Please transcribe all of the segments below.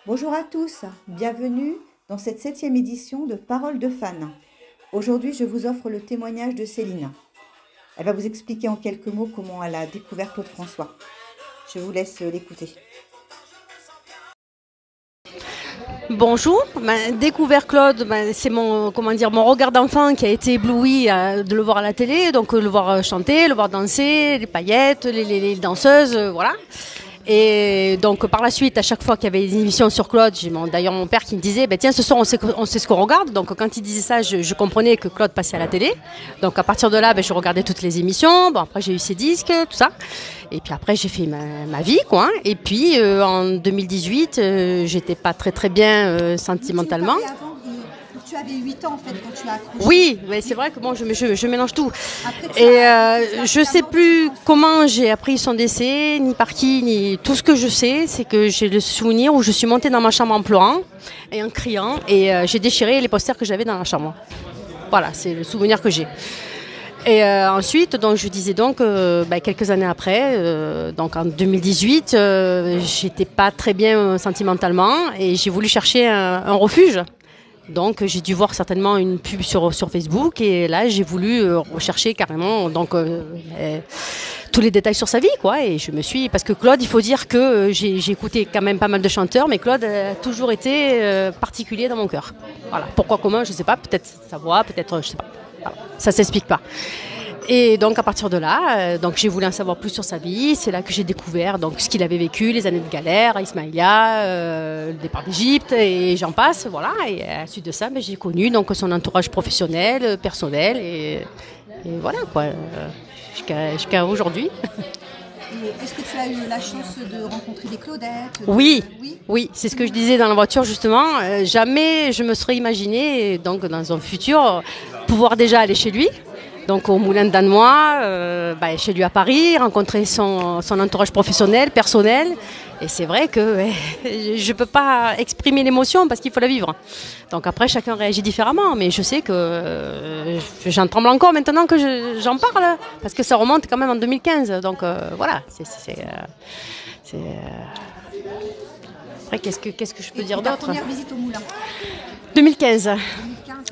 Bonjour à tous, bienvenue dans cette 7e édition de Paroles de fans. Aujourd'hui, je vous offre le témoignage de Céline. Elle va vous expliquer en quelques mots comment elle a découvert Claude François. Je vous laisse l'écouter. Bonjour, découvert Claude, c'est mon regard d'enfant qui a été ébloui de le voir à la télé, donc le voir chanter, le voir danser, les paillettes, les danseuses, voilà. Et donc par la suite, à chaque fois qu'il y avait des émissions sur Claude, j'ai d'ailleurs mon père qui me disait tiens, ce soir on sait ce qu'on regarde. Donc quand il disait ça, je comprenais que Claude passait à la télé. Donc à partir de là, je regardais toutes les émissions. Bon, après j'ai eu ses disques, tout ça. Et puis après j'ai fait ma vie, quoi. Et puis en 2018, j'étais pas très bien sentimentalement. Tu avais 8 ans en fait quand tu as accroché. Oui, mais c'est vrai que bon, je mélange tout. Et je sais plus comment j'ai appris son décès, ni par qui, ni tout ce que je sais, c'est que j'ai le souvenir où je suis montée dans ma chambre en pleurant et en criant et j'ai déchiré les posters que j'avais dans la chambre. Voilà, c'est le souvenir que j'ai. Et ensuite, donc, je disais donc, quelques années après, donc en 2018, j'étais pas très bien sentimentalement et j'ai voulu chercher un refuge. Donc j'ai dû voir certainement une pub sur Facebook et là j'ai voulu rechercher carrément tous les détails sur sa vie, quoi. Et je me suis, parce que Claude, il faut dire que j'ai écouté quand même pas mal de chanteurs, mais Claude a toujours été particulier dans mon cœur. Voilà. Pourquoi, comment, je sais pas. Peut-être sa voix, peut-être, je sais pas. Voilà. Ça s'explique pas. Et donc à partir de là, donc j'ai voulu en savoir plus sur sa vie. C'est là que j'ai découvert donc ce qu'il avait vécu, les années de galère, Ismaïlia, le départ d'Égypte et j'en passe, voilà. Et à la suite de ça, j'ai connu donc son entourage professionnel, personnel et voilà quoi, jusqu'à aujourd'hui. Est-ce que tu as eu la chance de rencontrer des Claudettes? Oui, c'est ce que je disais dans la voiture justement. Jamais je me serais imaginé donc dans un futur pouvoir déjà aller chez lui. Donc au Moulin de Danois, chez lui à Paris, rencontrer son entourage professionnel, personnel. Et c'est vrai que je ne peux pas exprimer l'émotion parce qu'il faut la vivre. Donc après, chacun réagit différemment. Mais je sais que j'en tremble encore maintenant que j'en parle. Parce que ça remonte quand même en 2015. Donc voilà. Après, qu'est-ce que je peux dire d'autre? Ta première visite au Moulin 2015. 2015,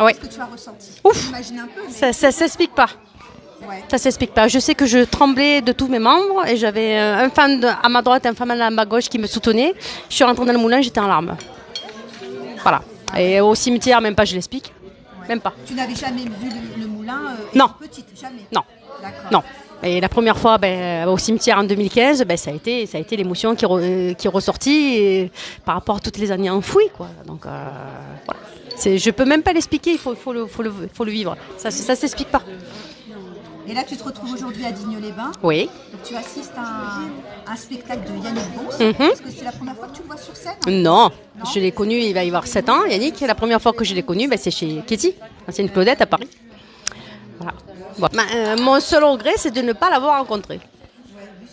Ouais. qu'est-ce que tu as ressenti? Ouf, J'imagine un peu, ça mais... s'explique pas. Ouais. Ça s'explique pas. Je sais que je tremblais de tous mes membres et j'avais un fan à ma droite, un fan à ma gauche qui me soutenait. Je suis rentrée dans le moulin, j'étais en larmes. Voilà. Et au cimetière, même pas, je l'explique. Ouais. Même pas. Tu n'avais jamais vu le moulin Non. Petite, jamais? Non. D'accord. Non. Et la première fois au cimetière en 2015, ça a été l'émotion qui est ressortie par rapport à toutes les années enfouies, quoi. Donc voilà. Je peux même pas l'expliquer, il faut le vivre. Ça s'explique pas. Et là, tu te retrouves aujourd'hui à Digne-les-Bains. Oui. Donc, tu assistes à un spectacle de Yannick Bons. Mm-hmm. Est-ce que c'est la première fois que tu le vois sur scène? Non, je l'ai connu, il va y avoir 7 ans, Yannick. La première fois que je l'ai connu, c'est chez Kitty, c'est une Claudette à Paris. Voilà. Mon seul regret, c'est de ne pas l'avoir rencontré.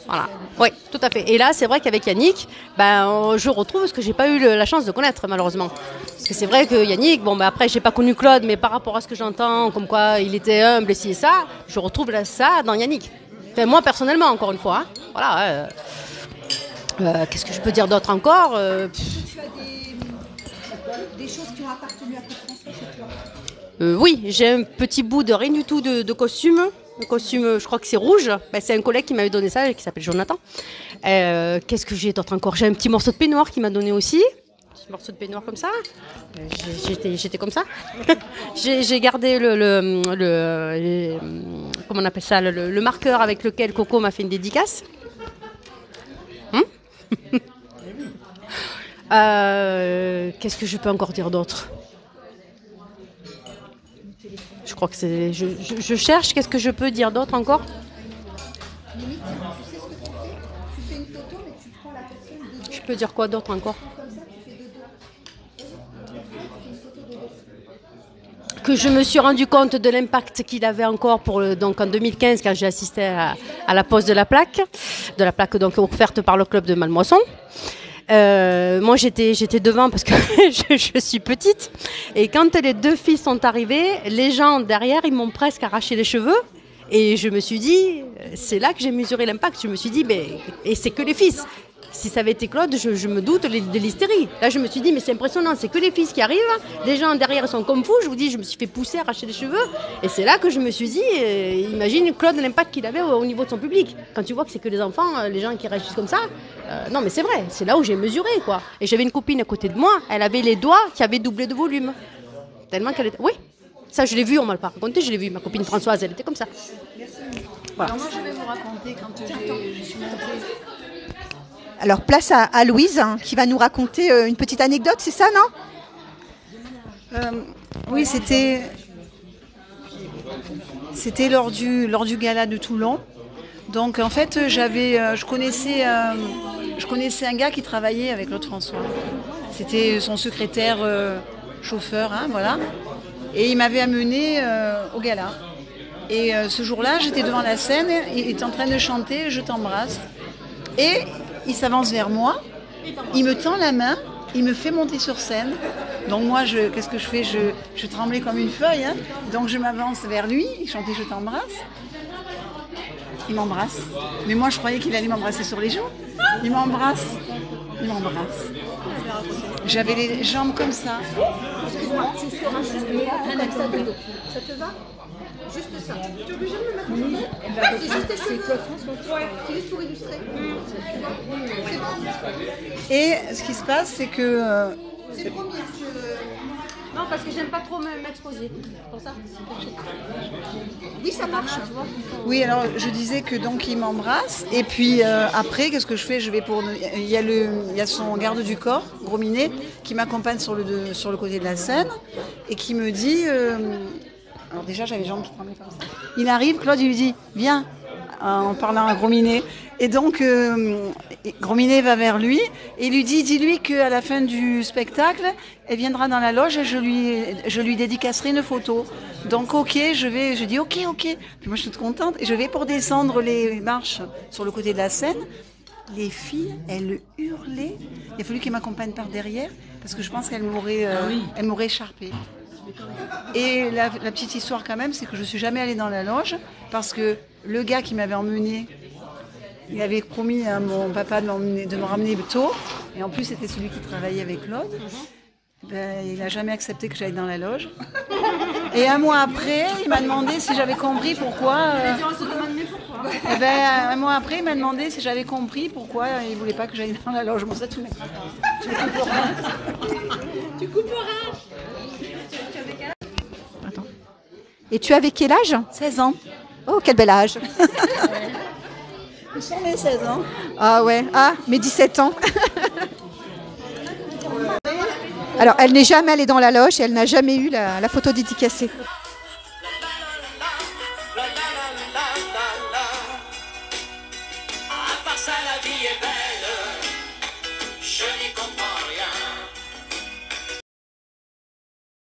Voilà. Oui, tout à fait. Et là, c'est vrai qu'avec Yannick, je retrouve ce que j'ai pas eu la chance de connaître, malheureusement. Parce que c'est vrai que Yannick, après, j'ai pas connu Claude, mais par rapport à ce que j'entends, comme quoi il était humble et ci et ça, je retrouve ça dans Yannick. Enfin, moi, personnellement, encore une fois. Hein. Voilà. Qu'est-ce que je peux dire d'autre encore? Tu as des choses qui ont appartenu à Claude François chez toi? Oui, j'ai un petit bout de rien du tout de costume. Le costume, je crois que c'est rouge. C'est un collègue qui m'avait donné ça, qui s'appelle Jonathan. Qu'est-ce que j'ai d'autre encore? J'ai un petit morceau de peignoir qui m'a donné aussi. Un petit morceau de peignoir comme ça. J'étais comme ça. J'ai gardé comment on appelle ça, le marqueur avec lequel Coco m'a fait une dédicace. Qu'est-ce que je peux encore dire d'autre? Je crois que c'est. Je cherche, qu'est-ce que je peux dire d'autre encore? Limite, tu sais ce que tu fais? Tu fais une photo, mais tu prends la personne de dos. Je peux dire quoi d'autre encore? Comme ça, tu fais de dos. Tu fais une photo de dos. Que je me suis rendu compte de l'impact qu'il avait encore donc en 2015 quand j'ai assisté à la pose de la plaque donc offerte par le club de Mallemoisson. Moi j'étais devant parce que je suis petite et quand les deux filles sont arrivées, les gens derrière ils m'ont presque arraché les cheveux et je me suis dit, c'est là que j'ai mesuré l'impact, je me suis dit et c'est que les fils. Si ça avait été Claude, je me doute de l'hystérie. Là, je me suis dit, mais c'est impressionnant, c'est que les filles qui arrivent. Les gens derrière sont comme fous. Je vous dis, je me suis fait pousser, arracher les cheveux. Et c'est là que je me suis dit, imagine Claude l'impact qu'il avait au niveau de son public. Quand tu vois que c'est que les enfants, les gens qui réagissent comme ça. Non, mais c'est vrai, c'est là où j'ai mesuré, quoi. Et j'avais une copine à côté de moi, elle avait les doigts qui avaient doublé de volume. Tellement qu'elle était... Oui, ça je l'ai vu, on m'a pas raconté, je l'ai vu. Ma copine Françoise, elle était comme ça. Voilà. Alors moi, je vais vous raconter quand je suis montée. Alors, place à Louise, hein, qui va nous raconter une petite anecdote, c'est ça, non? Oui, c'était lors du gala de Toulon. Donc, en fait, je connaissais un gars qui travaillait avec Claude François. C'était son secrétaire chauffeur, hein, voilà. Et il m'avait amené au gala. Et ce jour-là, j'étais devant la scène, il était en train de chanter « Je t'embrasse ». Et il s'avance vers moi, il me tend la main, il me fait monter sur scène. Donc moi, qu'est-ce que je fais? Je tremblais comme une feuille, hein. Donc je m'avance vers lui, il chantait « Je t'embrasse ». Il m'embrasse. Mais moi, je croyais qu'il allait m'embrasser sur les joues. Il m'embrasse. Il m'embrasse. J'avais les jambes comme ça. Excuse-moi, tu seras juste un accent de dos. Ça te va? Juste ça. Tu es obligé de me mettre c'est juste tes cheveux. C'est juste pour illustrer. C'est bon. Et ce qui se passe, c'est que... C'est le premier. Non, parce que j'aime pas trop m'exposer. Pour ça. Oui, ça marche. Tu vois. Oui, alors je disais que donc il m'embrasse. Et puis après, qu'est-ce que je fais? Je vais pour... Il y a son garde du corps, Gros Minet, qui m'accompagne sur le côté de la scène et qui me dit... Alors déjà, j'avais les jambes qui tremblaient comme ça. Il arrive, Claude, il lui dit « Viens !» en parlant à Gros Minet. Et donc, Gros Minet va vers lui et lui dit « Dis-lui qu'à la fin du spectacle, elle viendra dans la loge et je lui dédicacerai une photo. » Donc, ok, je dis « Ok, ok ». Puis moi, je suis toute contente. Et je vais pour descendre les marches sur le côté de la scène. Les filles, elles hurlaient. Il a fallu qu'elles m'accompagnent par derrière parce que je pense qu'elles m'auraient écharpée. Et la petite histoire quand même, c'est que je ne suis jamais allée dans la loge parce que le gars qui m'avait emmenée, il avait promis à mon papa de me ramener tôt. Et en plus, c'était celui qui travaillait avec Claude. Ben, il n'a jamais accepté que j'aille dans la loge. Et un mois après, il m'a demandé si j'avais compris pourquoi... un mois après, il m'a demandé si j'avais compris pourquoi il ne voulait pas que j'aille dans la loge. Bon, ça, tu ne coupes rien. Tu coupes rien. Attends. Et tu avais quel âge? 16 ans. Oh, quel bel âge. Ils sont mes 16 ans. Ah ouais, mes 17 ans. Alors, elle n'est jamais allée dans la loge et elle n'a jamais eu la photo dédicacée. À part ça, la vie est belle.